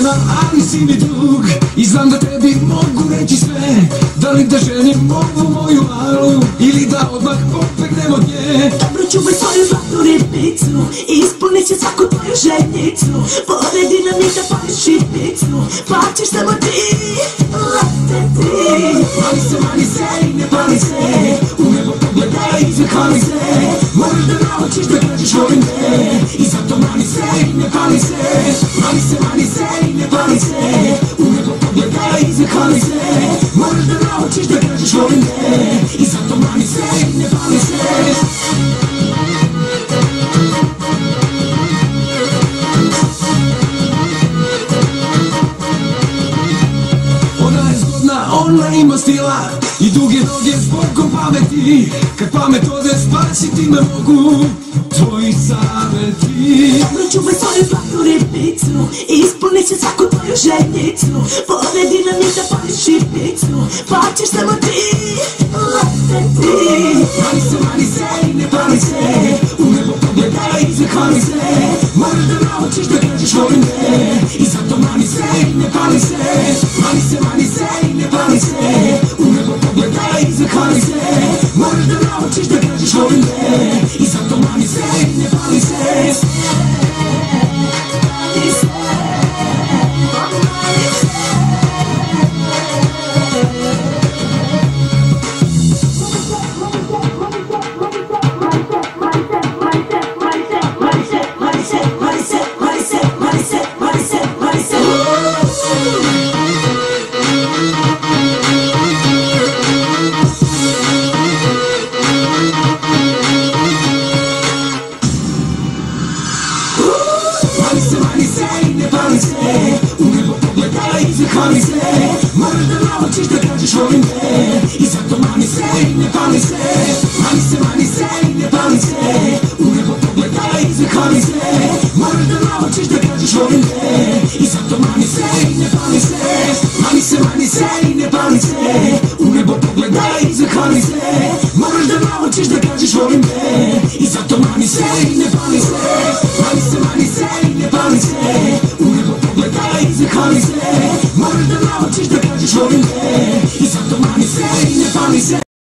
žena, ali si mi drug. I znam da tebi mogu reći sve. Da li da ženim ovu moju malu, ili da odmah popegnem od nje. Dobro, čuvaj svoju zlatnu ribicu, ispunit će svaku tvoju željicu. Pored dinamita pališ šibicu, pa ćeš samo ti leteti. Mani se i ne pali se, u nebo pogledaj i zahvali se. Moraš da naučiš da kažeš volim te, i zato mani se i ne pali se. Mani se i ne pali se, u nebo pogledaj i zahvali se. Moraš da naučiš da kažeš volim te, i zato mani se i ne pali se. Ona ima stila i duge noge zbogom pameti. Kad pamet ode spasiti me mogu tvoji saveti. Dobro, čuvaj svoju zlatnu ribicu, ispunit će svaku tvoju željicu. Pored dinamita pališ šibicu, pa ćeš samo ti leteti. Mani se i ne pali se, u nebo pogledaj i zahvali se. Moraš da naučiš da kažeš volim te, i zato mani se i ne pali se. Mani se i ne pali se, u nebo pogledaj i zahvali se. Moraš da naučiš da kažeš volim te, i zato mani se i ne pali se. Mani se i ne pali se, u nebo pogledaj i zahvali se. Moraš da naučiš da kažeš volim te, i zato mani se i ne pali se. Mani se i ne pali se, u nebo pogledaj i zahvali se. Moraš da naučiš da kažeš volim te, i zato mani se i ne pali se. Mani se i ne pali se, u nebo pogledaj i zahvali se. Moraš da naučiš da kažeš volim te, i zato mani se i ne pali se. Mani se i ne pali se, u nebo pogledaj i zahvali se. Moraš da naučiš da kažeš volim te, i zato mani se i ne pali se.